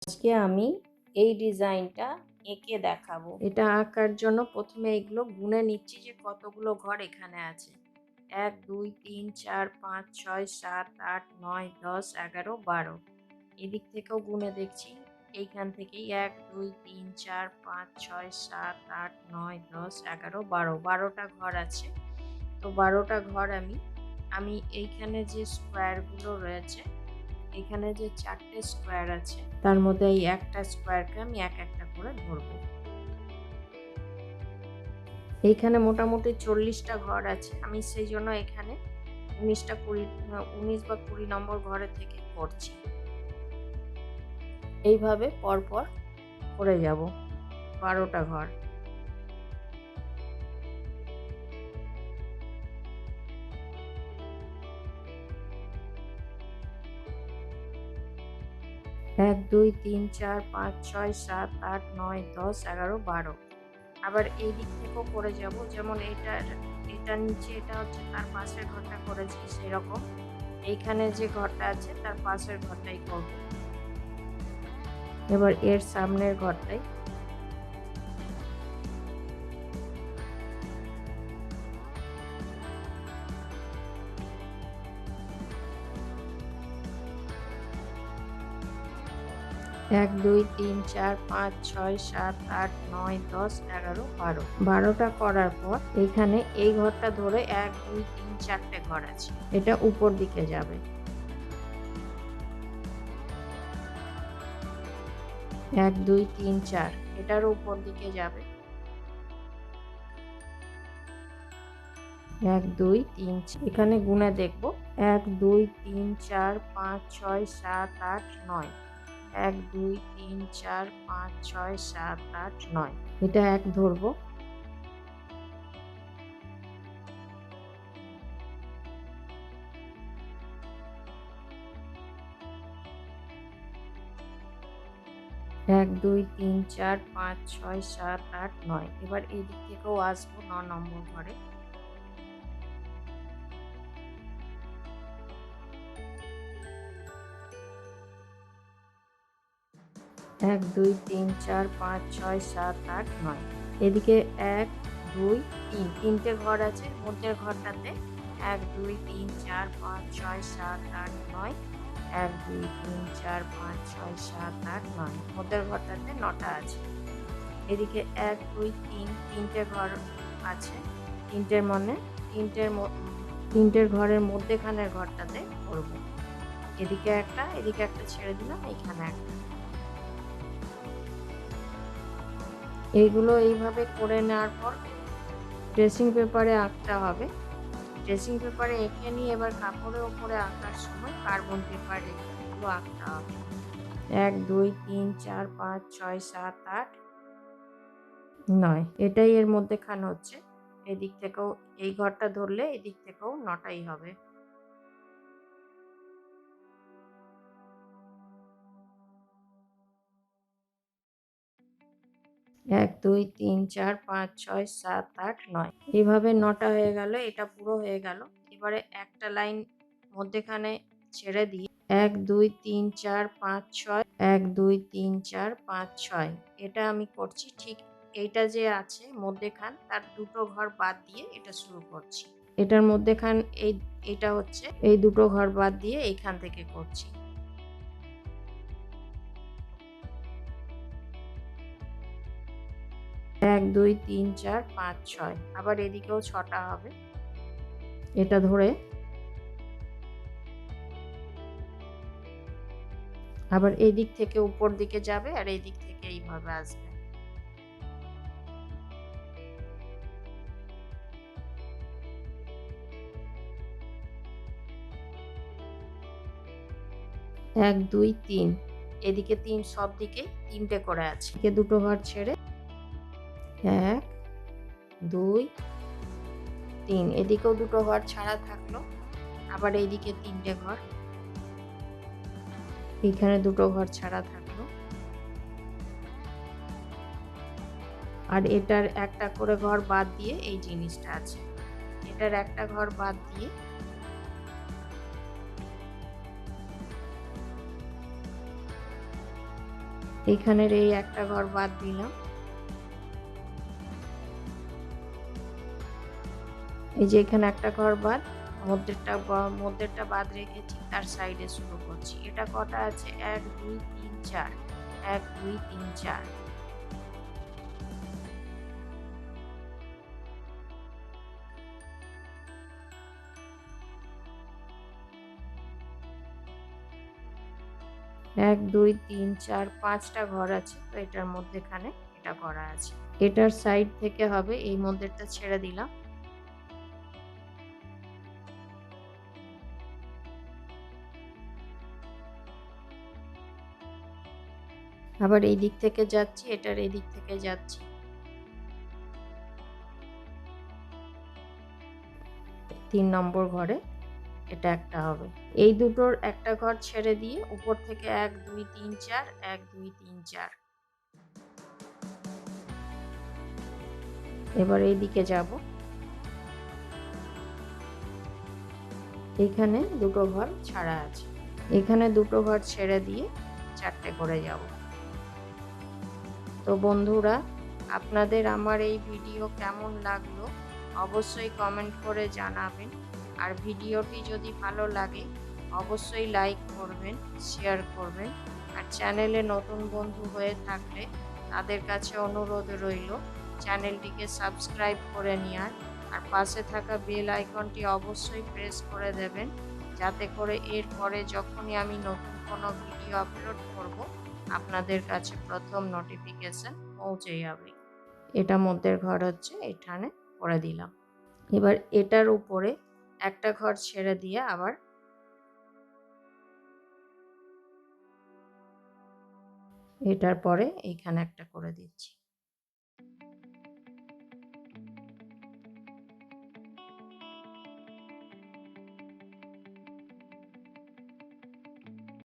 আজকে আমি এই ডিজাইনটা এঁকে দেখাবো। এটা আঁকার জন্য প্রথমে এগুলো গুনে নিচ্ছি যে কতগুলো ঘর এখানে আছে। ১, ২, ৩, ৪, ৫, ৬, ৭, ৮, ৯, ১০, ১১, ১২। এদিক থেকেও গুনে দেখছি। এইখান থেকেই ১, ২, ৩, ৪, ৫, ৬, ৭, ৮, ৯, ১০, ১১, ১২। ১২টা ঘর আছে। তো ১২টা ঘর আমি এইখানে যে স্কোয়ারগুলো রয়েছে, এখানে যে ৪টে স্কোয়ার আছে তার মধ্যে এই একটা স্কোয়ারকে আমি একটা করে ধরবো। এইখানে মোটামুটি ৪০টা ঘর আছে। আমি সেই জন্য এখানে ১৯ বা ২০ নম্বর ঘরের থেকে করছি। এইভাবে পরপর করে যাব ১২টা ঘর। ১, ২, ৩, ৪, ৫, ৬, ৭, ৮, ৯, ১০, ১১, ১২। আবার এই দিক থেকেও করে যাব। যেমন এটার নিচে এটা হচ্ছে তার পাশের ঘরটা করেছি সেরকম এইখানে যে ঘরটা আছে তার পাশের ঘরটাই করব। এবার এর সামনের ঘরটাই ১, ২, ৩, ৪, ৫, ৬, ৭, ৮, ৯, ১০, ১১, ১২। ১২টা করার পর এখানে এই ঘরটা ধরে ১, ২, ৩, ৪টে ঘর আছে। এটা উপর দিকে যাবে। ১, ২, ৩, ৪ এটারও উপর দিকে যাবে। ১, ২, ৩, এখানে গুনে দেখব। ১, ২, ৩, ৪, ৫, ৬, ৭, ৮, ৯। ১, ২, ৩, ৪, ৫, ৬, ৭, ৮, ৯। এটা ১ ধরবো। ১, ২, ৩, ৪, ৫, ৬, ৭, ৮, ৯। এবার এদিক থেকেও আসবো ৯ নম্বর ঘরে। ১, ২, ৩, ৪, ৫, ৬, ৭, ৮, ৯। এদিকে ১, ২, ৩ তিনটে ঘর আছে। মধ্যের ঘরটাতে ১, ২, ৩, ৪, ৫, ৬, ৭, ৮, ৯। ১, ২, ৩, ৪, ৫, ৬, ৭, ৮, ৯। মধ্যের ঘরটাতে ৯টা আছে। এদিকে ১, ২, ৩ তিনটে ঘর আছে। তিনটের মানে তিনটের ঘরের মধ্যেখানের ঘরটাতে করব। এদিকে একটা ছেড়ে দিলাম, এইখানে একটা। এইগুলো এইভাবে করে নেওয়ার পর ড্রেসিং পেপারে আঁকতে হবে। ড্রেসিং পেপারে এঁকে নিয়ে এবার কাপড়ের ওপরে আঁকার সময় কার্বন পেপার এগুলো আঁকতে হবে। ১, ২, ৩, ৪, ৫, ৬, ৭, ৮, ৯। এটাই এর মধ্যেখান হচ্ছে। এদিক থেকেও এই ঘরটা ধরলে এদিক থেকেও ৯টাই হবে। ১, ২, ৩, ৪, ৫, ৬, ৭, ৮, ৯। এইভাবে ৯টা হয়ে গেল। এটা পুরো হয়ে গেল। এবারে একটা লাইন মধ্যেখানে ছেড়ে দিয়ে ১, ২, ৩, ৪, ৫, ৬, ১, ২, ৩, ৪, ৫, ৬। এটা আমি করছি ঠিক এইটা যে আছে মধ্যেখান তার ২টো ঘর বাদ দিয়ে এটা শুরু করছি। এটার মধ্যেখান এটা হচ্ছে এই ২টো ঘর বাদ দিয়ে এইখান থেকে করছি। ১, ২, ৩, ৪, ৫, ৬। আবার এদিকেও ৬টা হবে। এটা ধরে আবার এই দিক থেকে উপর দিকে যাবে আর এই দিক থেকে এইভাবে আসবে। ১, ২, ৩ এদিকে ৩ সব দিকেই ৩টে করে আছে। এদিকে ২টো ঘর ছেড়ে ১, ২, ৩ এদিকেও ২টো ঘর ছাড়া থাকলো। আবার এইদিকে ৩টে ঘর। এইখানে ২টো ঘর ছাড়া থাকলো। আর এটার একটা করে ঘর বাদ দিয়ে এই জিনিসটা আছে। এটার একটা ঘর বাদ দিয়ে এইখানের এই একটা ঘর বাদ দিলাম। এই যে এখানে একটা ঘর বাদ, মধ্যেরটা বাদ রেখেছি, তার সাইডে শুরু করছি। এটা কটা আছে? 1 2 3 4, 1 2 3 4। 1 2 3 4 5টা ঘর আছে, তো এটার মধ্যেখানে এটা করা আছে। এটার সাইড থেকে হবে, এই মধ্যেরটা ছেড়ে দিলাম। আবার এই দিক থেকে যাচ্ছি, এটার এই দিক থেকে যাচ্ছি। 3 নম্বর ঘরে এটা একটা হবে। এই দুটোর একটা ঘর ছেড়ে দিয়ে উপর থেকে 1 2 3 4, 1 2 3 4। এবার এই দিকে যাব। এইখানে দুটো ঘর ছাড়া আছে, এখানে দুটো ঘর ছেড়ে দিয়ে 4টে করে যাব। তো বন্ধুরা, আপনাদের আমার এই ভিডিও কেমন লাগলো অবশ্যই কমেন্ট করে জানাবেন। আর ভিডিওটি যদি ভালো লাগে অবশ্যই লাইক করবেন, শেয়ার করবেন। আর চ্যানেলে নতুন বন্ধু হয়ে থাকলে তাদের কাছে অনুরোধ রইল চ্যানেলটিকে সাবস্ক্রাইব করে নেওয়ার। আর পাশে থাকা বেল আইকনটি অবশ্যই প্রেস করে দেবেন, যাতে করে এরপরে যখনই আমি নতুন কোনো ভিডিও আপলোড করব আপনাদের কাছে প্রথম নোটিফিকেশন পৌঁছে যাবে। এটা মধ্যের ঘর হচ্ছে, এখানে করে দিলাম। এবার এটার উপরে একটা ঘর ছেড়ে দিয়ে আবার এটার পরে এইখানে একটা করে দিচ্ছি।